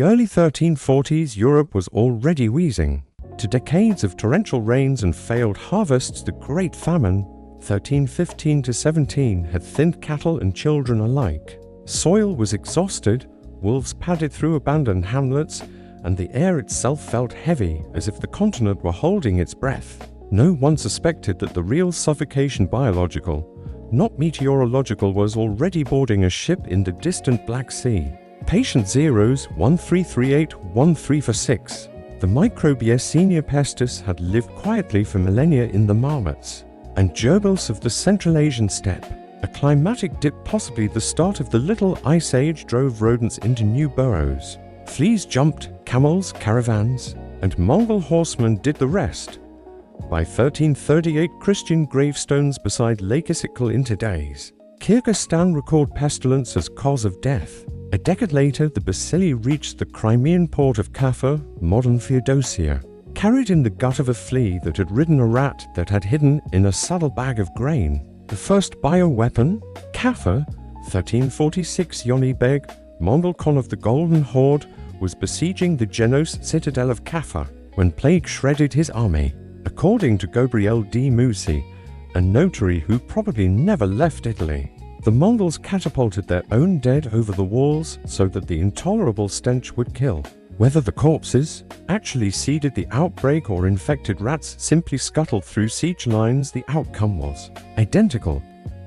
the early 1340s, Europe was already wheezing. To decades of torrential rains and failed harvests, the Great Famine, 1315–17, had thinned cattle and children alike. Soil was exhausted, wolves padded through abandoned hamlets, and the air itself felt heavy, as if the continent were holding its breath. No one suspected that the real suffocation, biological, not meteorological, was already boarding a ship in the distant Black Sea. Patient Zeros 1338-1346. The microbe Yersinia pestis had lived quietly for millennia in the marmots and gerbils of the Central Asian steppe. A climatic dip, possibly the start of the Little Ice Age, drove rodents into new burrows. Fleas jumped, camels, caravans, and Mongol horsemen did the rest. By 1338, Christian gravestones beside Lake Isikel in today's Kyrgyzstan record pestilence as cause of death. A decade later, the bacilli reached the Crimean port of Kaffa, modern Feodosia, carried in the gut of a flea that had ridden a rat that had hidden in a saddlebag of grain. The first bioweapon, Kaffa, 1346, Yoni Beg, Mongol Khan of the Golden Horde, was besieging the Genos citadel of Kaffa when plague shredded his army. According to Gabriel D. Musi, a notary who probably never left Italy, the Mongols catapulted their own dead over the walls so that the intolerable stench would kill. Whether the corpses actually seeded the outbreak or infected rats simply scuttled through siege lines, the outcome was identical.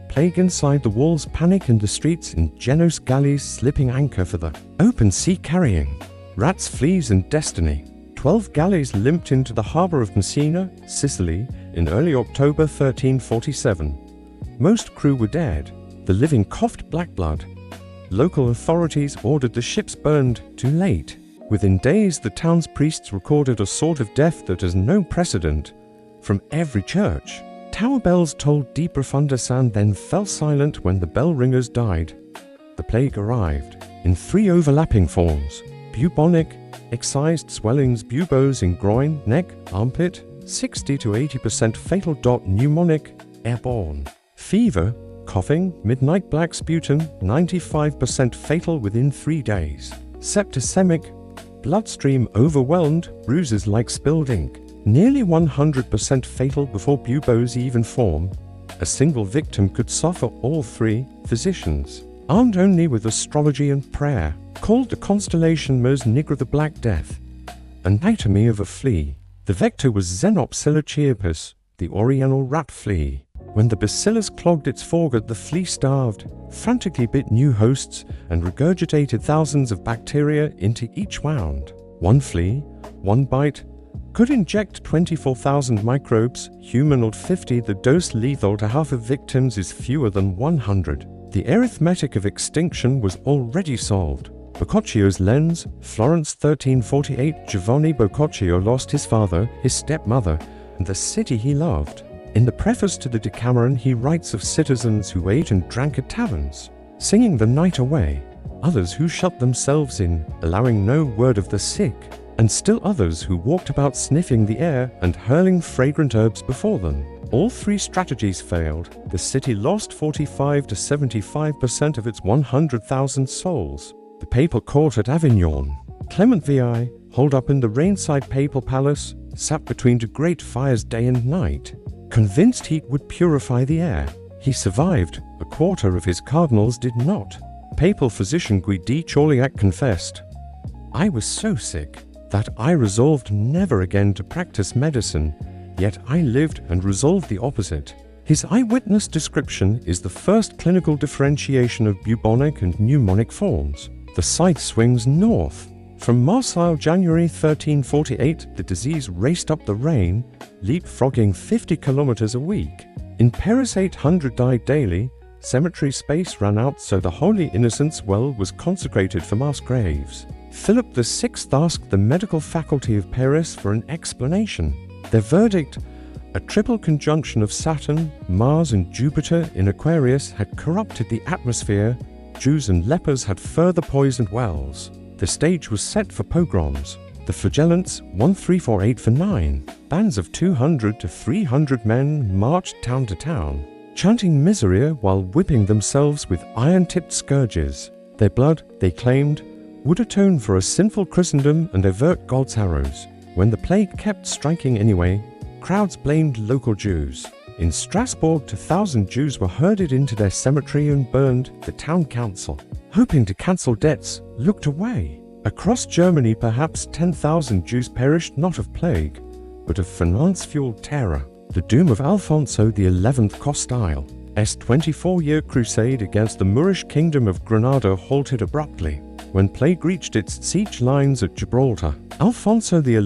Plague inside the walls, panic in the streets, in Genos galleys slipping anchor for the open sea, carrying rats, fleas, and destiny. 12 galleys limped into the harbor of Messina, Sicily, in early October 1347. Most crew were dead. The living coughed black blood. Local authorities ordered the ships burned, too late. Within days, the town's priests recorded a sort of death that has no precedent. From every church, tower bells tolled deep profunda sand, then fell silent when the bell ringers died. The plague arrived in 3 overlapping forms: bubonic, excised swellings, buboes in groin, neck, armpit, 60 to 80% fatal. Pneumonic, airborne, fever, coughing, midnight black sputum, 95% fatal within 3 days. Septicemic, bloodstream overwhelmed, bruises like spilled ink, nearly 100% fatal before buboes even form. A single victim could suffer all 3. Physicians, armed only with astrology and prayer, called the constellation Mers Nigra the Black Death. Anatomy of a flea. The vector was Xenopsilla chiapus, the Oriental rat flea. When the bacillus clogged its foregut, the flea starved, frantically bit new hosts, and regurgitated thousands of bacteria into each wound. One flea, one bite, could inject 24,000 microbes, human or 50. The dose lethal to half of victims is fewer than 100. The arithmetic of extinction was already solved. Boccaccio's lens, Florence 1348. Giovanni Boccaccio lost his father, his stepmother, and the city he loved. In the preface to the Decameron, he writes of citizens who ate and drank at taverns, singing the night away, others who shut themselves in, allowing no word of the sick, and still others who walked about sniffing the air and hurling fragrant herbs before them. All 3 strategies failed. The city lost 45 to 75% of its 100,000 souls. The papal court at Avignon, Clement VI, holed up in the Rainside papal palace, sat between 2 great fires day and night, convinced heat would purify the air. He survived. A quarter of his cardinals did not. Papal physician Guidi Chauliac confessed, "I was so sick that I resolved never again to practice medicine, yet I lived and resolved the opposite." His eyewitness description is the first clinical differentiation of bubonic and pneumonic forms. The site swings north. From Marseille, January 1348, the disease raced up the Rhine, leapfrogging 50 kilometers a week. In Paris, 800 died daily. Cemetery space ran out, so the Holy Innocents' Well was consecrated for mass graves. Philip VI asked the medical faculty of Paris for an explanation. Their verdict: a triple conjunction of Saturn, Mars, and Jupiter in Aquarius had corrupted the atmosphere. Jews and lepers had further poisoned wells. The stage was set for pogroms. The flagellants, 1348 for 9. Bands of 200 to 300 men marched town to town, chanting Miseria while whipping themselves with iron-tipped scourges. Their blood, they claimed, would atone for a sinful Christendom and avert God's arrows. When the plague kept striking anyway, crowds blamed local Jews. In Strasbourg, 2,000 Jews were herded into their cemetery and burned. The town council, hoping to cancel debts, looked away. Across Germany, perhaps 10,000 Jews perished not of plague, but of finance-fueled terror. The doom of Alfonso XI Costile's 24-year crusade against the Moorish kingdom of Granada halted abruptly when plague reached its siege lines at Gibraltar. Alfonso XI,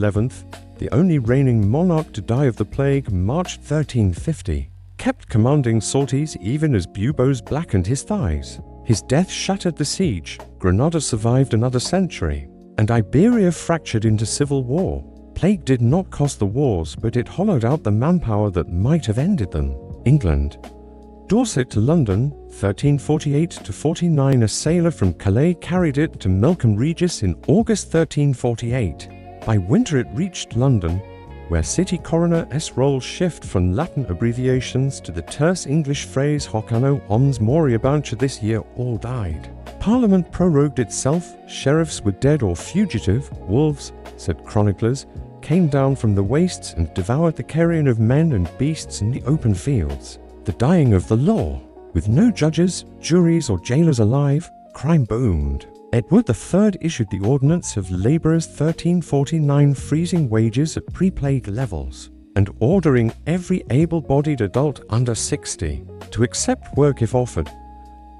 the only reigning monarch to die of the plague, March 1350, kept commanding sorties even as buboes blackened his thighs. His death shattered the siege. Granada survived another century, and Iberia fractured into civil war. Plague did not cost the wars, but it hollowed out the manpower that might have ended them. England. Dorset to London, 1348–49. A sailor from Calais carried it to Melcombe Regis in August 1348. By winter it reached London, where city coroner's rolls shift from Latin abbreviations to the terse English phrase hoc anno omnes moriabantur. This year all died. Parliament prorogued itself. Sheriffs were dead or fugitive. Wolves, said chroniclers, came down from the wastes and devoured the carrion of men and beasts in the open fields. The dying of the law. With no judges, juries or jailers alive, crime boomed. Edward III issued the Ordinance of Labourers 1349, freezing wages at pre-plague levels and ordering every able-bodied adult under 60 to accept work if offered.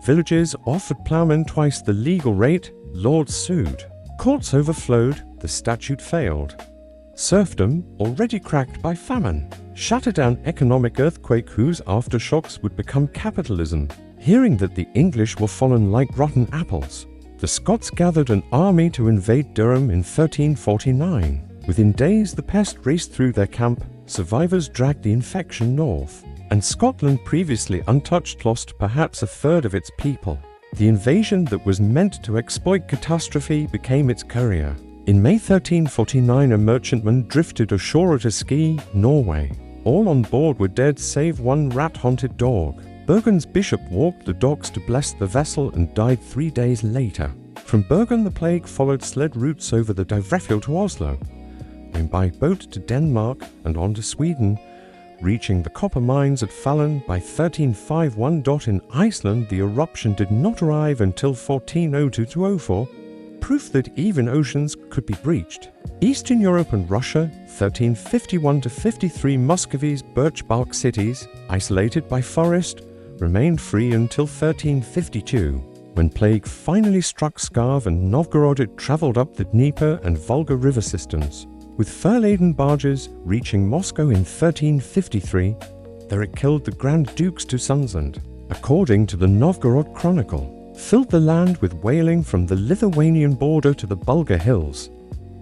Villages offered ploughmen twice the legal rate. Lords sued. Courts overflowed. The statute failed. Serfdom, already cracked by famine, shattered an economic earthquake whose aftershocks would become capitalism. Hearing that the English were fallen like rotten apples, the Scots gathered an army to invade Durham in 1349. Within days the pest raced through their camp. Survivors dragged the infection north, and Scotland, previously untouched, lost perhaps a third of its people. The invasion that was meant to exploit catastrophe became its courier. In May 1349, a merchantman drifted ashore at Ski, Norway. All on board were dead save one rat-haunted dog. Bergen's bishop walked the docks to bless the vessel and died 3 days later. From Bergen the plague followed sled routes over the Dovrefjell to Oslo, and by boat to Denmark and on to Sweden, reaching the copper mines at Fallen by 1351. In Iceland the eruption did not arrive until 1402–04, proof that even oceans could be breached. Eastern Europe and Russia, 1351–53. Muscovy's birch bark cities, isolated by forest, remained free until 1352. When plague finally struck Skarv and Novgorod, it traveled up the Dnieper and Volga river systems, with fur-laden barges reaching Moscow in 1353. There it killed the Grand Dukes to Sundsund, according to the Novgorod Chronicle, filled the land with wailing from the Lithuanian border to the Bulgar hills.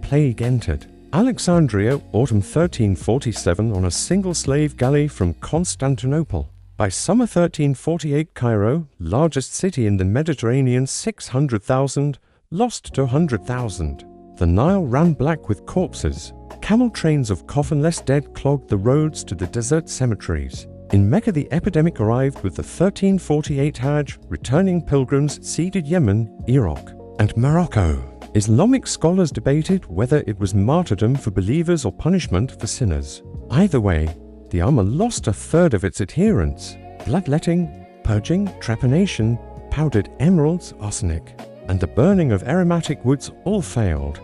Plague entered Alexandria, autumn 1347, on a single slave galley from Constantinople. By summer 1348, Cairo, largest city in the Mediterranean, 600,000, lost to 100,000. The Nile ran black with corpses. Camel trains of coffinless dead clogged the roads to the desert cemeteries. In Mecca the epidemic arrived with the 1348 Hajj. Returning pilgrims seeded Yemen, Iraq, and Morocco. Islamic scholars debated whether it was martyrdom for believers or punishment for sinners. Either way, the Ummah lost a third of its adherents. Bloodletting, purging, trepanation, powdered emeralds, arsenic, and the burning of aromatic woods all failed.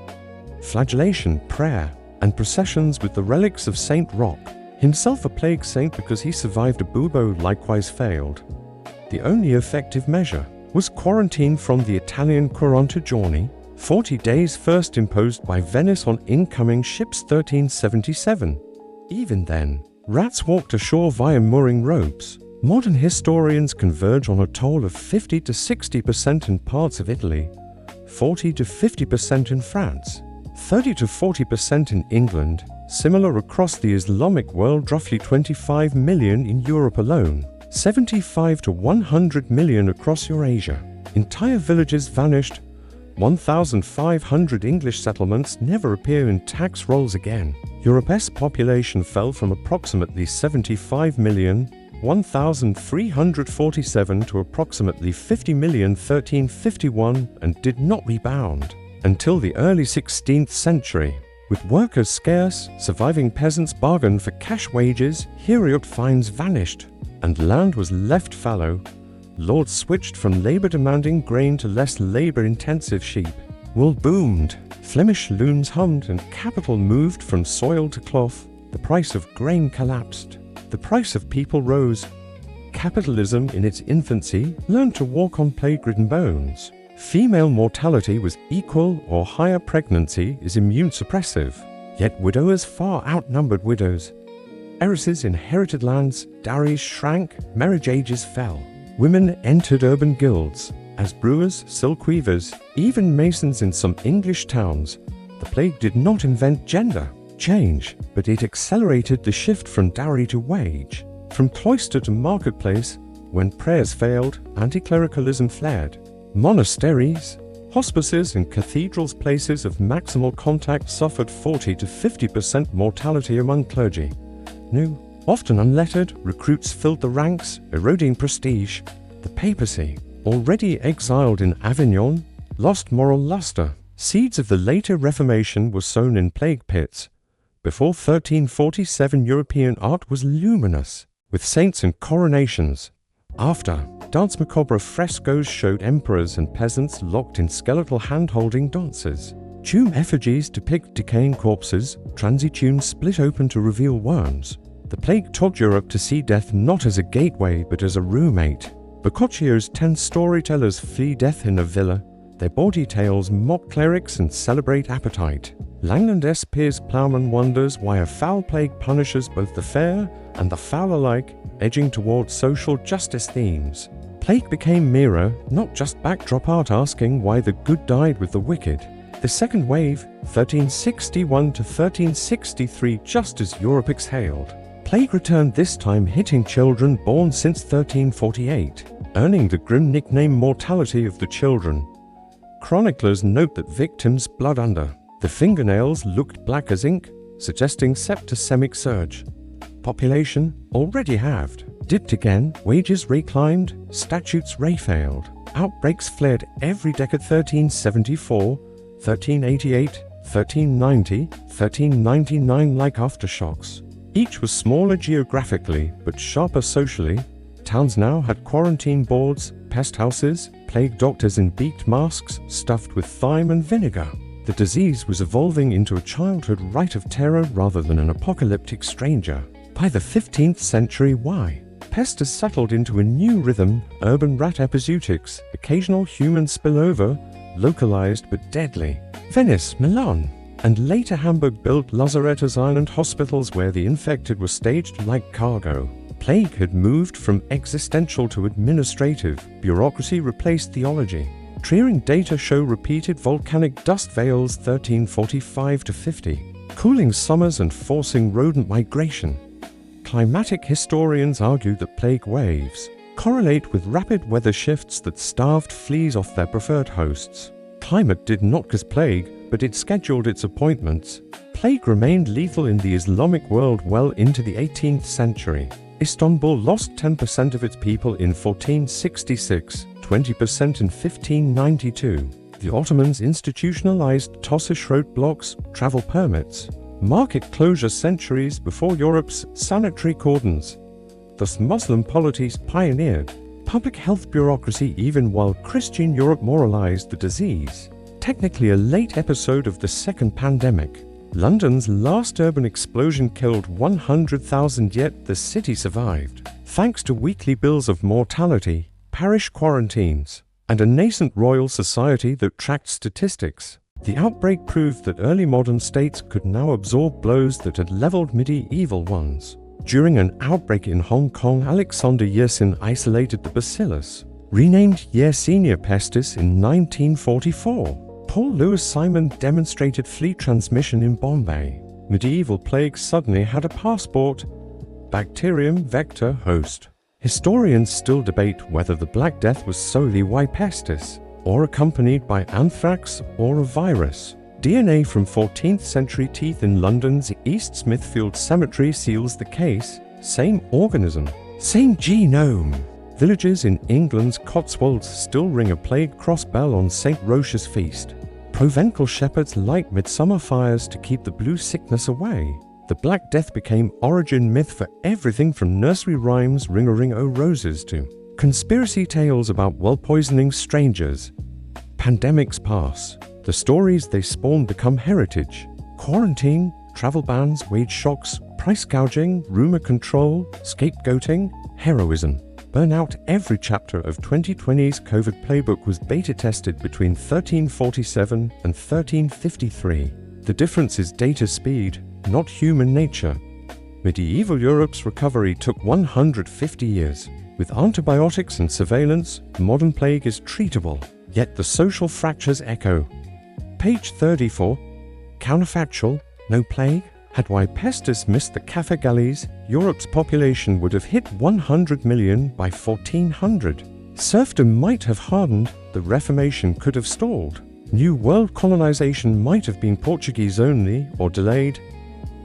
Flagellation, prayer, and processions with the relics of Saint Roch, himself a plague saint because he survived a bubo, likewise failed. The only effective measure was quarantine from the Italian Quarantagiorni, 40 days first imposed by Venice on incoming ships 1377. Even then, rats walked ashore via mooring ropes. Modern historians converge on a toll of 50–60% in parts of Italy, 40–50% in France, 30–40% in England, similar across the Islamic world, roughly 25 million in Europe alone, 75–100 million across Eurasia. Entire villages vanished. 1,500 English settlements never appear in tax rolls again. Europe's population fell from approximately 75 million, 1,347 to approximately 50 million 1351 and did not rebound. until the early 16th century. With workers scarce, surviving peasants bargained for cash wages, Heriot fines vanished, and land was left fallow. Lords switched from labor-demanding grain to less labor-intensive sheep. Wool boomed, Flemish looms hummed, and capital moved from soil to cloth. The price of grain collapsed. The price of people rose. Capitalism in its infancy learned to walk on plague-ridden bones. Female mortality was equal or higher. Pregnancy is immune suppressive, yet widowers far outnumbered widows. Heiresses inherited lands, dowries shrank, marriage ages fell. Women entered urban guilds, as brewers, silk weavers, even masons in some English towns. The plague did not invent gender change, but it accelerated the shift from dowry to wage, from cloister to marketplace. When prayers failed, anti-clericalism flared. Monasteries, hospices and cathedrals, places of maximal contact, suffered 40 to 50% mortality among clergy. New, often unlettered, recruits filled the ranks, eroding prestige. The papacy, already exiled in Avignon, lost moral luster. Seeds of the later Reformation were sown in plague pits. Before 1347, European art was luminous, with saints and coronations. After, dance macabre frescoes showed emperors and peasants locked in skeletal hand-holding dances. Tomb effigies depict decaying corpses, transitombs split open to reveal worms. The plague taught Europe to see death not as a gateway but as a roommate. Boccaccio's 10 storytellers flee death in a villa. Their bawdy tales mock clerics and celebrate appetite. Langland S. Pierce Plowman wonders why a foul plague punishes both the fair and the foul alike, edging toward social justice themes. Plague became mirror, not just backdrop art, asking why the good died with the wicked. The second wave, 1361 to 1363, just as Europe exhaled. Plague returned, this time hitting children born since 1348, earning the grim nickname mortality of the children. Chroniclers note that victims' blood under the fingernails looked black as ink, suggesting septicemic surge. Population, already halved, dipped again, wages reclimbed, statutes refailed. Outbreaks flared every decade: 1374, 1388, 1390, 1399, like aftershocks. Each was smaller geographically, but sharper socially. Towns now had quarantine boards, pest houses, plague doctors in beaked masks stuffed with thyme and vinegar. The disease was evolving into a childhood rite of terror rather than an apocalyptic stranger. By the 15th century, pest has settled into a new rhythm: urban rat epizootics, occasional human spillover, localized but deadly. Venice, Milan, and later Hamburg built lazarettos, island hospitals where the infected were staged like cargo. Plague had moved from existential to administrative. Bureaucracy replaced theology. Triering data show repeated volcanic dust veils 1345 to 50, cooling summers and forcing rodent migration. Climatic historians argue that plague waves correlate with rapid weather shifts that starved fleas off their preferred hosts. Climate did not cause plague, but it scheduled its appointments. Plague remained lethal in the Islamic world well into the 18th century. Istanbul lost 10% of its people in 1466, 20% in 1592. The Ottomans institutionalized Tossish roadblocks, travel permits, market closure centuries before Europe's sanitary cordons. Thus Muslim polities pioneered public health bureaucracy even while Christian Europe moralized the disease. Technically a late episode of the second pandemic. London's last urban explosion killed 100,000, yet the city survived, thanks to weekly bills of mortality, parish quarantines, and a nascent royal society that tracked statistics. The outbreak proved that early modern states could now absorb blows that had leveled medieval ones. During an outbreak in Hong Kong, Alexander Yersin isolated the bacillus, renamed Yersinia pestis in 1944. Paul Lewis Simon demonstrated flea transmission in Bombay. Medieval plague suddenly had a passport: bacterium, vector, host. Historians still debate whether the Black Death was solely Y. pestis, or accompanied by anthrax or a virus. DNA from 14th century teeth in London's East Smithfield Cemetery seals the case. Same organism, same genome. Villages in England's Cotswolds still ring a plague cross bell on St. Roche's feast. Provencal shepherds light midsummer fires to keep the blue sickness away. The Black Death became origin myth for everything from nursery rhymes ring-a-ring-o-roses to conspiracy tales about well-poisoning strangers. Pandemics pass. The stories they spawn become heritage. Quarantine, travel bans, wage shocks, price gouging, rumor control, scapegoating, heroism. Burnout. Every chapter of 2020's COVID playbook was beta tested between 1347 and 1353. The difference is data speed, not human nature. Medieval Europe's recovery took 150 years. With antibiotics and surveillance, the modern plague is treatable, yet the social fractures echo. Page 34. Counterfactual, no plague? Had why pestis missed the Café Gallies, Europe's population would have hit 100 million by 1400. Serfdom might have hardened, the Reformation could have stalled. New World colonization might have been Portuguese only or delayed.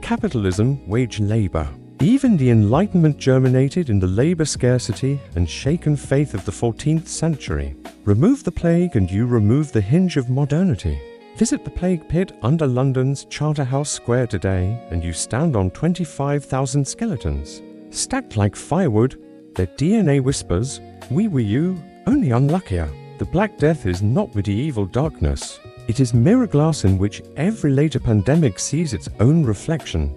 Capitalism, wage labor. Even the Enlightenment germinated in the labor scarcity and shaken faith of the 14th century. Remove the plague and you remove the hinge of modernity. Visit the plague pit under London's Charterhouse Square today and you stand on 25,000 skeletons. Stacked like firewood, their DNA whispers, "We were you, only unluckier." The Black Death is not medieval darkness. It is mirror glass in which every later pandemic sees its own reflection.